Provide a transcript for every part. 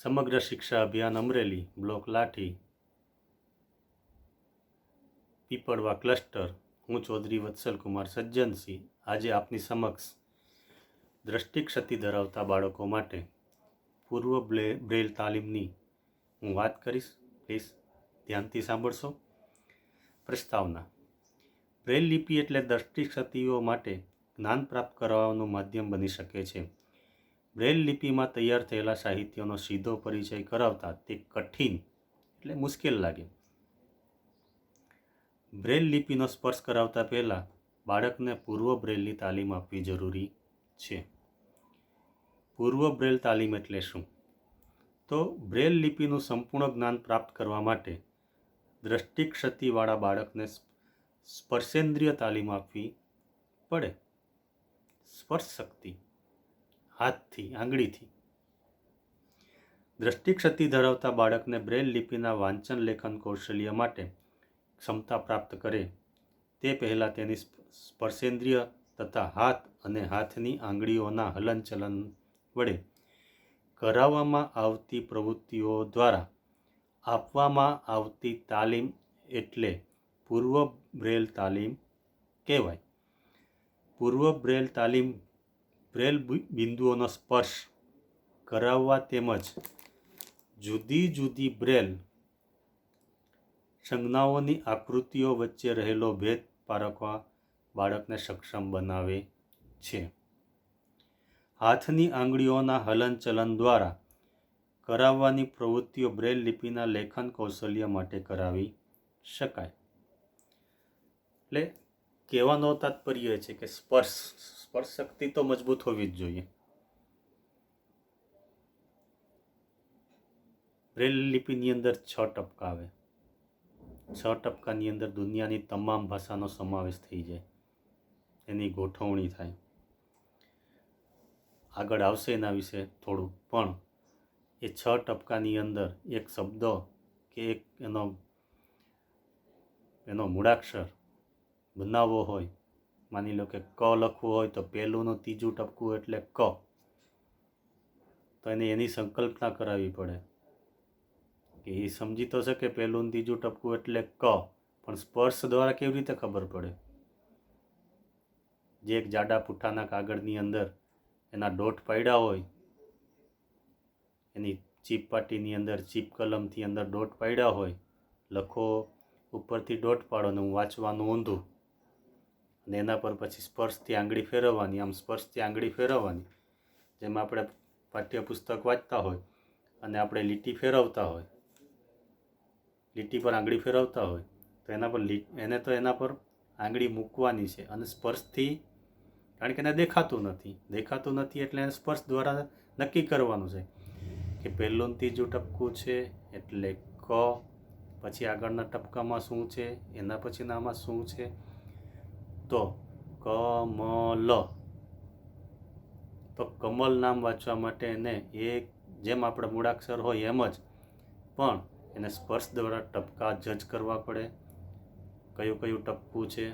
સમગ્ર શિક્ષા અભિયાન અમરેલી બ્લોક લાઠી પીપળવા ક્લસ્ટર હું ચૌધરી વત્સલકુમાર સજ્જનસિંહ આજે આપની સમક્ષ દ્રષ્ટિક્ષતિ ધરાવતા બાળકો માટે પૂર્વ બ્રેલ તાલીમની હું વાત કરીશ. પ્લીઝ ધ્યાનથી સાંભળશો. પ્રસ્તાવના. બ્રેલ લિપિ એટલે દ્રષ્ટિક્ષતિઓ માટે જ્ઞાન પ્રાપ્ત કરવાનું માધ્યમ બની શકે છે. બ્રેલ લિપિમાં તૈયાર થયેલા સાહિત્યનો સીધો પરિચય કરાવતા તે કઠિન એટલે મુશ્કેલ લાગે. બ્રેલ લિપિનો સ્પર્શ કરાવતા પહેલાં બાળકને પૂર્વ બ્રેલની તાલીમ આપવી જરૂરી છે. પૂર્વ બ્રેલ તાલીમ એટલે શું? તો બ્રેલ લિપિનું સંપૂર્ણ જ્ઞાન પ્રાપ્ત કરવા માટે દ્રષ્ટિક્ષતિવાળા બાળકને સ્પર્શેન્દ્રિય તાલીમ આપવી પડે. સ્પર્શ શક્તિ, હાથથી, આંગળીથી. દ્રષ્ટિક્ષતિ ધરાવતા બાળકને બ્રેલ લિપિના વાંચન લેખન કૌશલ્ય માટે ક્ષમતા પ્રાપ્ત કરે તે પહેલાં તેની સ્પર્શેન્દ્રિય તથા હાથ અને હાથની આંગળીઓના હલનચલન વડે કરાવવામાં આવતી પ્રવૃત્તિઓ દ્વારા આપવામાં આવતી તાલીમ એટલે પૂર્વ બ્રેલ તાલીમ કહેવાય. પૂર્વ બ્રેલ તાલીમ બ્રેલ બિંદુઓનો સ્પર્શ કરાવવા તેમજ જુદી જુદી બ્રેલ સંજ્ઞાઓની આકૃતિઓ વચ્ચે રહેલો ભેદ પારખવા બાળકને સક્ષમ બનાવે છે. હાથની આંગળીઓના હલનચલન દ્વારા કરાવવાની પ્રવૃત્તિઓ બ્રેલ લિપિના લેખન કૌશલ્ય માટે કરાવી શકાય. એટલે કહેવાનો તાત્પર્ય છે કે સ્પર્શ શક્તિ તો મજબૂત હોવી જ જોઈએ. બ્રેલ લિપિની અંદર 6 ટપકા આવે. 6 ટપકાની અંદર દુનિયાની તમામ ભાષાનો સમાવેશ થઈ જાય, એની ગોઠવણી થાય. આગળ આવશે એના વિશે થોડું, પણ એ 6 ટપકાની અંદર એક શબ્દ કે એક એનો મૂળાક્ષર બનાવવો હોય, માની લો કે ક લખવું હોય તો પહેલુંનું ત્રીજું ટપકું એટલે ક, તો એની સંકલ્પના કરાવવી પડે કે એ સમજી તો શકે પહેલું ત્રીજું ટપકું એટલે ક, પણ સ્પર્શ દ્વારા કેવી રીતે ખબર પડે? જે એક જાડા પુઠ્ઠાના કાગળની અંદર એના ડોટ પાડ્યા હોય, એની ચીપ પાટીની અંદર ચીપ કલમથી અંદર ડોટ પાડ્યા હોય, લખો ઉપરથી ડોટ પાડો ને હું વાંચવાનું ઊંધું, અને એના પર પછી સ્પર્શથી આંગળી ફેરવવાની, આમ સ્પર્શથી આંગળી ફેરવવાની. જેમ આપણે પાઠ્યપુસ્તક વાંચતા હોય અને આપણે લીટી ફેરવતા હોય, લીટી પર આંગળી ફેરવતા હોય તો એના પર આંગળી મૂકવાની છે અને સ્પર્શથી, કારણ કે એને દેખાતું નથી એટલે એને સ્પર્શ દ્વારા નક્કી કરવાનું છે કે પહેલું ત્રીજું ટપકું છે એટલે ક, પછી આગળના ટપકામાં શું છે, એના પછીનામાં શું છે, તો કમલ, તો કમલ નામ વાંચવા માટે એને એક જેમ આપણે મૂળાક્ષર હોય એમ જ, પણ એને સ્પર્શ દ્વારા ટપકા જજ કરવા પડે. કયું કયું ટપકું છે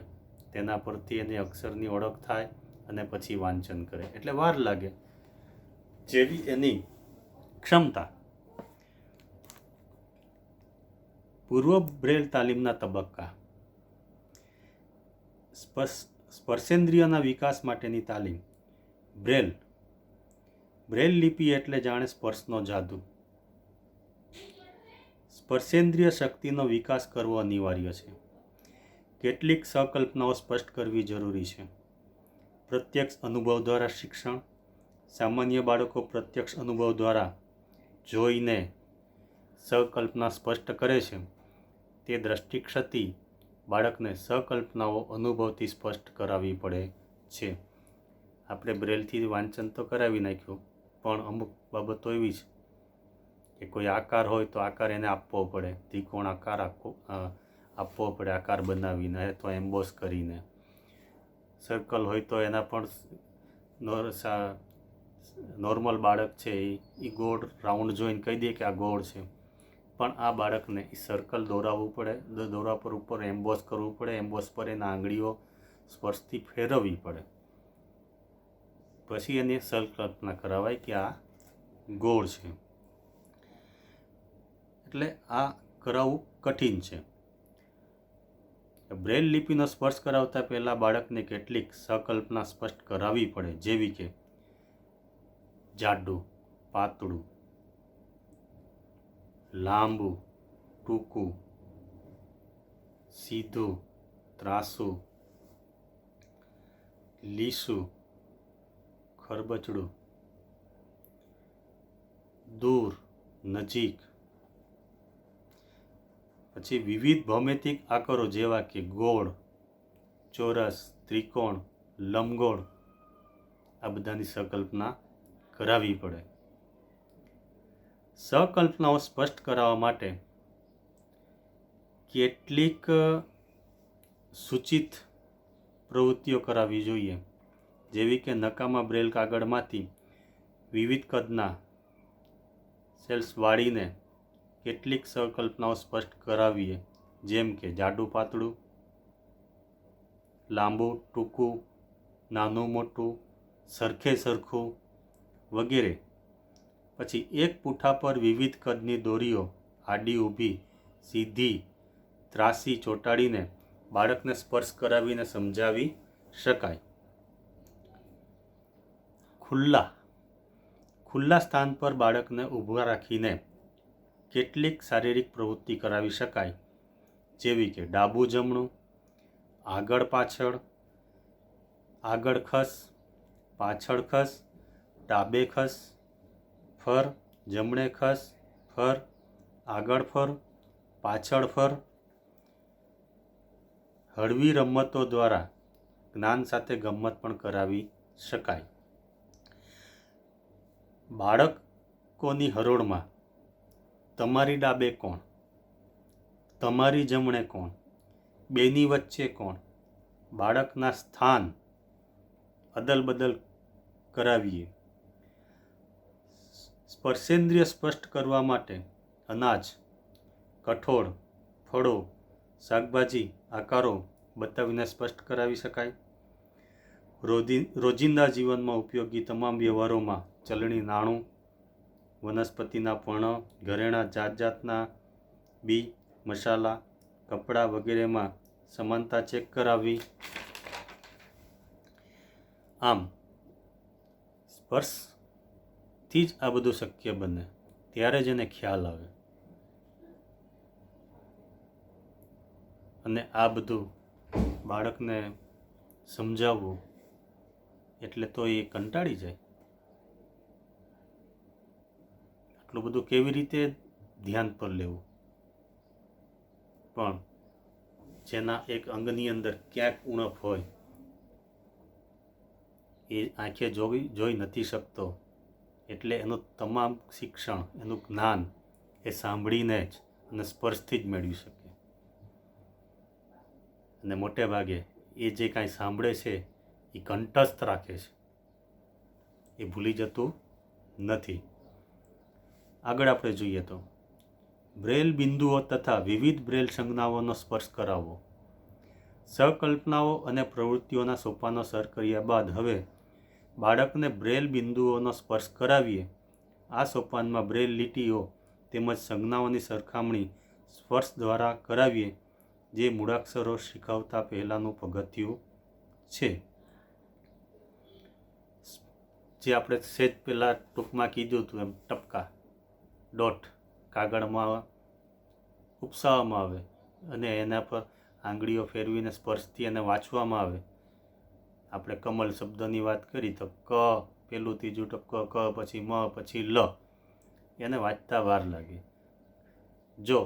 તેના પરથી એની અક્ષરની ઓળખ થાય અને પછી વાંચન કરે, એટલે વાર લાગે જેવી એની ક્ષમતા. પૂર્વ બ્રેલ તાલીમના તબક્કા. સ્પર્શેન્દ્રિયના વિકાસ માટેની તાલીમ. બ્રેલ લિપિ એટલે જાણે સ્પર્શનો જાદુ. સ્પર્શેન્દ્રિય શક્તિનો વિકાસ કરવો અનિવાર્ય છે. કેટલીક સંકલ્પનાઓ સ્પષ્ટ કરવી જરૂરી છે. પ્રત્યક્ષ અનુભવ દ્વારા શિક્ષણ. સામાન્ય બાળકો પ્રત્યક્ષ અનુભવ દ્વારા જોઈને સંકલ્પના સ્પષ્ટ કરે છે. તે દ્રષ્ટિક્ષતિ બાળકને સંકલ્પનાઓ અનુભવથી સ્પષ્ટ કરાવવી પડે છે. આપણે બ્રેલથી વાંચન તો કરાવી નાખ્યું, પણ અમુક બાબતો એવી છે કે કોઈ આકાર હોય તો આકાર એને આપવો પડે, ત્રિકોણ આકાર આપવો પડે, આકાર બનાવીને અથવા એમ્બોસ કરીને. સર્કલ હોય તો એના પણ નોર્મલ બાળક છે એ ગોળ રાઉન્ડ જોઈને કહી દે કે આ ગોળ છે, પણ આ બાળકને એ સર્કલ દોરાવવું પડે, દોરા પર ઉપર એમ્બોસ કરવું પડે, એમ્બોસ પર એના આંગળીઓ સ્પર્શથી ફેરવવી પડે, પછી એની સંકલ્પના કરાવાય કે આ ગોળ છે. એટલે આ કરાવવું કઠિન છે. બ્રેલ લિપિનો સ્પર્શ કરાવતા પહેલાં બાળકને કેટલીક સંકલ્પના સ્પષ્ટ કરાવવી પડે, જેવી કે જાડું, પાતળું, લાંબુ, ટૂંકું, સીધું, ત્રાસું, લીસું, ખરબચડું, દૂર, નજીક. પછી વિવિધ ભૌમિતિક આકારો જેવા કે ગોળ, ચોરસ, ત્રિકોણ, લંબગોળ, આ બધાની સંકલ્પના કરાવવી પડે. સંકલ્પનાઓ સ્પષ્ટ કરાવવા માટે કેટલીક સૂચિત પ્રવૃત્તિઓ કરાવવી જોઈએ, જેવી કે નકામા બ્રેલ કાગળમાંથી વિવિધ કદના સેલ્સ વાળીને કેટલીક સંકલ્પનાઓ સ્પષ્ટ કરાવીએ, જેમ કે જાડું પાતળું, લાંબુ ટૂંકું, નાનું મોટું, સરખે સરખું વગેરે. પછી એક પૂઠા પર વિવિધ કદની દોરીઓ આડી, ઊભી, સીધી, ત્રાસી ચોંટાડીને બાળકને સ્પર્શ કરાવીને સમજાવી શકાય. ખુલ્લા સ્થાન પર બાળકને ઊભા રાખીને કેટલીક શારીરિક પ્રવૃત્તિ કરાવી શકાય, જેવી કે ડાબું જમણું, આગળ પાછળ, આગળ ખસ, પાછળ ખસ, ડાબે ખસ, ફર, જમણે ખસ, ફર, આગળ ફર, પાછળ ફર. હળવી રમતો દ્વારા જ્ઞાન સાથે ગમ્મત પણ કરાવી શકાય. બાળકોની હરોળમાં તમારી ડાબે કોણ, તમારી જમણે કોણ, બેની વચ્ચે કોણ, બાળકના સ્થાન અદલ બદલ કરાવીએ. સ્પર્શેન્દ્રિય સ્પષ્ટ કરવા માટે અનાજ, કઠોળ, ફળો, શાકભાજી, આકારો બતાવીને સ્પષ્ટ કરાવી શકાય. રોજિંદા જીવનમાં ઉપયોગી તમામ વ્યવહારોમાં ચલણી નાણું, વનસ્પતિના પર્ણ, ઘરેણાં, જાત જાતના બી, મસાલા, કપડાં વગેરેમાં સમાનતા ચેક કરાવવી. આમ સ્પર્શથી જ આ બધું શક્ય બને, ત્યારે જ એને ખ્યાલ આવે. અને આ બધું બાળકને સમજાવવું એટલે તો એ કંટાળી જાય. આટલું બધું કેવી રીતે ધ્યાન પર લેવું? પણ જેના એક અંગની અંદર ક્યાંક ઉણપ હોય, એ આંખે જોઈ નથી શકતો, એટલે એનું તમામ શિક્ષણ, એનું જ્ઞાન એ સાંભળીને જ અને સ્પર્શથી જ મેળવી શકે. અને મોટે ભાગે એ જે કાંઈ સાંભળે છે એ કંઠસ્થ રાખે છે, એ ભૂલી જતું નથી. આગળ આપણે જોઈએ તો બ્રેલ બિંદુઓ તથા વિવિધ બ્રેલ સંજ્ઞાઓનો સ્પર્શ કરાવવો. સંકલ્પનાઓ અને પ્રવૃત્તિઓના સોપાનો સર કર્યા બાદ હવે બાળકને બ્રેલ બિંદુઓનો સ્પર્શ કરાવીએ. આ સોપાનમાં બ્રેલ લીટીઓ તેમજ સંજ્ઞાઓની સરખામણી સ્પર્શ દ્વારા કરાવીએ, જે મૂળાક્ષરો શીખવતા પહેલાંનું પગથિયું છે. જે આપણે સેજ પહેલાં ટૂંકમાં કીધું હતું એમ ટપકા, ડોટ કાગળમાં ઉપસાવવામાં આવે અને એના પર આંગળીઓ ફેરવીને સ્પર્શથી એને વાંચવામાં આવે. આપણે કમલ શબ્દની વાત કરી તો ક, પેલું ત્રીજું ટપકો, ક પછી મ પછી લ, એને વાંચતા વાર લાગે. જો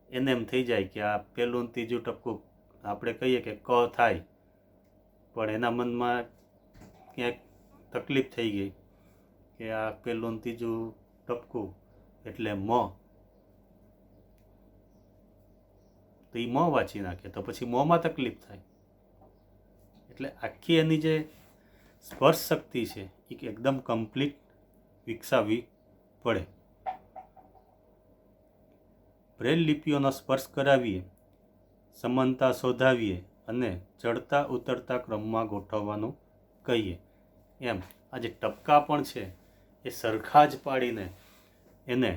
એને એમ થઈ જાય કે આ પહેલું ત્રીજું ટપકું આપણે કહીએ કે ક થાય, પણ એના મનમાં ક્યાંક તકલીફ થઈ ગઈ કે આ પહેલું ત્રીજું ટપકું એટલે મ, તો એ મ વાંચી નાખે, તો પછી મોંમાં તકલીફ થાય. એટલે આખી એની જે સ્પર્શ શક્તિ છે એ એકદમ કમ્પ્લીટ વિકસાવવી પડે. બ્રેલ લિપિઓનો સ્પર્શ કરાવીએ, સમાનતા શોધાવીએ અને ચડતા ઉતરતા ક્રમમાં ગોઠવવાનું કહીએ. એમ આ જે ટપકા પણ છે એ સરખા જ પાડીને એને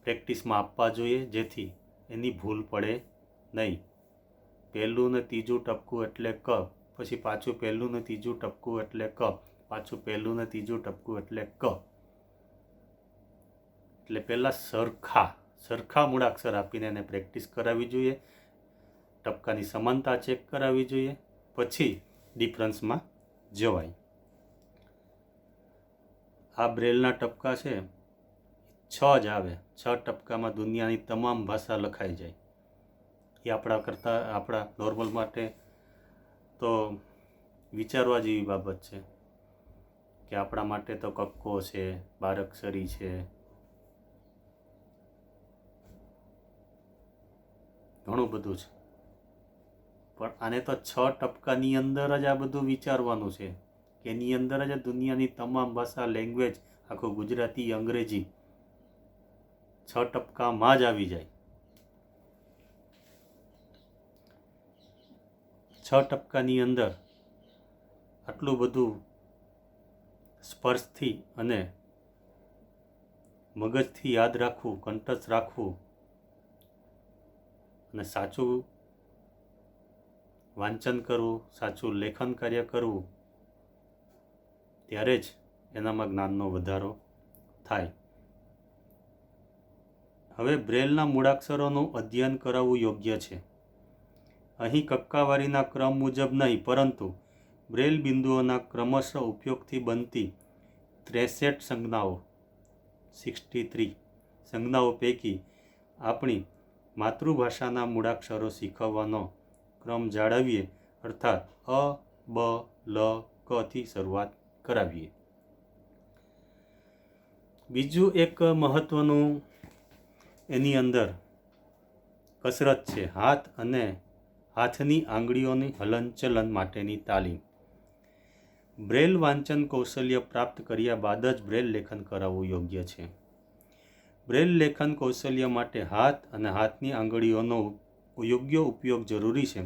પ્રેક્ટિસમાં આપવા જોઈએ, જેથી એની ભૂલ પડે નહીં. પહેલું ને ત્રીજું ટપકું એટલે ક, પછી પાછું પહેલું ને ત્રીજું ટપકું એટલે ક, પાછું પહેલું ને ત્રીજું ટપકું એટલે ક. એટલે પહેલાં સરખા મૂળાક્ષર આપીને એને પ્રેક્ટિસ કરાવવી જોઈએ. ટપકાની સમાનતા ચેક કરાવવી જોઈએ, પછી ડિફરન્સમાં જવાય. આ બ્રેલના ટપકા છે 6 જ આવે. 6 ટપકામાં દુનિયાની તમામ ભાષા લખાઈ જાય. એ આપણા નોર્મલ માટે તો વિચારવા જેવી બાબત છે કે આપણા માટે તો કક્કો છે, બારાક્ષરી છે, ઘણું બધું છે. પણ આને તો 6 ટપકાની અંદર જ આ બધું વિચારવાનું છે કે એની અંદર જ દુનિયાની તમામ ભાષા, લેંગ્વેજ, આખું ગુજરાતી, અંગ્રેજી 6 ટપકામાં જ આવી જાય. 6 ટપકાની અંદર આટલું બધું સ્પર્શથી અને મગજથી યાદ રાખવું, કંઠસ્થ રાખવું અને સાચું વાંચન કરવું, સાચું લેખન કાર્ય કરવું, ત્યારે જ એનામાં જ્ઞાનનો વધારો થાય. હવે બ્રેલના મૂળાક્ષરોનું અધ્યયન કરાવવું યોગ્ય છે. અહીં કક્કાવારીના ક્રમ મુજબ નહીં, પરંતુ બ્રેલ બિંદુઓના ક્રમશઃ ઉપયોગથી બનતી 63 સંજ્ઞાઓ 63 સંજ્ઞાઓ પૈકી આપણી માતૃભાષાના મૂળાક્ષરો શીખવવાનો ક્રમ જાળવીએ, અર્થાત અ, બ, લ, ક થી શરૂઆત કરાવીએ. બીજું એક મહત્વનું એની અંદર કસરત છે હાથ અને હાથની આંગળીઓની હલનચલન માટેની તાલીમ. બ્રેલ વાંચન કૌશલ્ય પ્રાપ્ત કર્યા બાદ જ બ્રેલ લેખન કરાવવું યોગ્ય છે. બ્રેલ લેખન કૌશલ્ય માટે હાથ અને હાથની આંગળીઓનો યોગ્ય ઉપયોગ જરૂરી છે,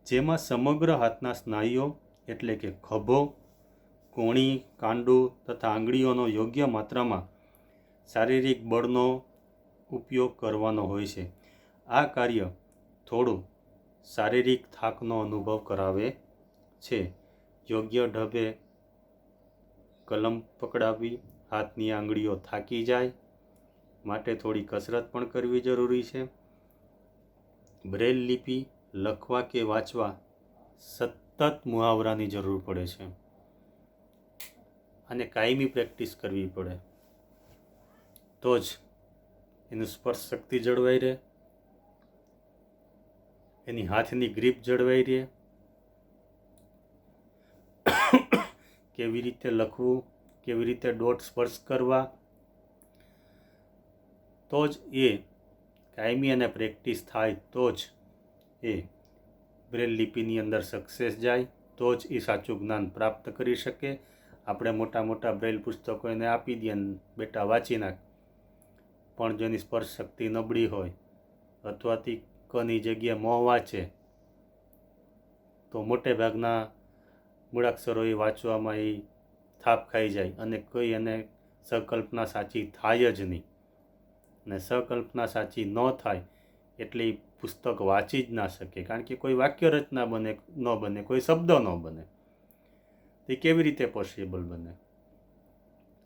જેમાં સમગ્ર હાથના સ્નાયુઓ એટલે કે ખભો, કોણી, કાંડું તથા આંગળીઓનો યોગ્ય માત્રામાં શારીરિક બળનો ઉપયોગ કરવાનો હોય છે. આ કાર્ય થોડું શારીરિક થાકનો અનુભવ કરાવે છે. યોગ્ય ઢબે કલમ પકડાવવી, હાથની આંગળીઓ થાકી જાય માટે થોડી કસરત પણ કરવી જરૂરી છે. બ્રેલ લિપિ લખવા કે વાંચવા સતત મુહાવરાની જરૂર પડે છે અને કાયમી પ્રેક્ટિસ કરવી પડે, તો જ એનું સ્પર્શ શક્તિ જળવાઈ રહે, એની હાથની ગ્રીપ જળવાઈ રહે. કેવી રીતે લખવું, કેવી રીતે ડોટ સ્પર્શ કરવા, તો જ એ કાયમી અને પ્રેક્ટિસ થાય, તો જ એ બ્રેલ લિપિની અંદર સક્સેસ જાય, તો જ એ સાચું જ્ઞાન પ્રાપ્ત કરી શકે. આપણે મોટા બ્રેલ પુસ્તકો એને આપી દઈએ ને બેટા વાંચી નાખ, પણ જેની સ્પર્શ શક્તિ નબળી હોય અથવા કની જગ્યાએ મોં વાંચે તો મોટે ભાગના મૂળાક્ષરો એ વાંચવામાં એ થાપ ખાઈ જાય અને કોઈ એને સંકલ્પના સાચી થાય જ નહીં. અને સંકલ્પના સાચી ન થાય એટલે એ પુસ્તક વાંચી જ ના શકે, કારણ કે કોઈ વાક્ય રચના ન બને, કોઈ શબ્દ ન બને, તે કેવી રીતે પોસિબલ બને?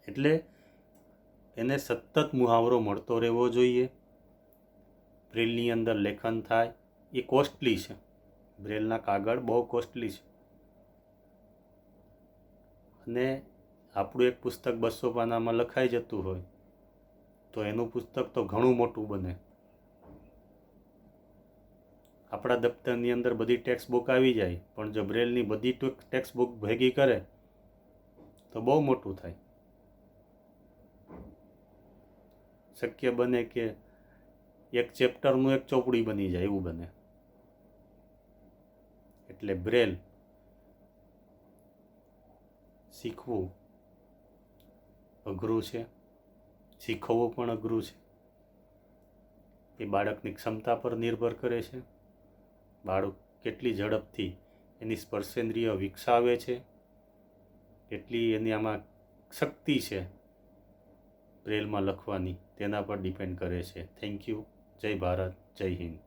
એટલે એને સતત મુહાવરો મળતો રહેવો જોઈએ. બ્રેલની અંદર લેખન થાય એ કોસ્ટલી છે. બ્રેલના કાગળ બહુ કોસ્ટલી છે અને આપણું એક પુસ્તક 200 પાનામાં લખાઈ જતું હોય તો એનું પુસ્તક તો ઘણું મોટું બને. આપણા દફતરની અંદર બધી ટેક્સ્ટ બુક આવી જાય, પણ જો બ્રેલની બધી ટેક્સ્ટ બુક ભેગી કરે તો બહુ મોટું થાય. શક્ય બને કે એક ચેપ્ટરનું એક ચોપડી બની જાય, એવું બને. એટલે બ્રેલ શીખવું અઘરું છે, શીખવવું પણ અઘરું છે. એ બાળકની ક્ષમતા પર નિર્ભર કરે છે. બાળક કેટલી ઝડપથી એની સ્પર્શેન્દ્રિય વિકસાવે છે, કેટલી એની આમાં શક્તિ છે બ્રેલમાં લખવાની તેના પર ડિપેન્ડ કરે છે. Thank you. જય ભારત, જય હિન્દ.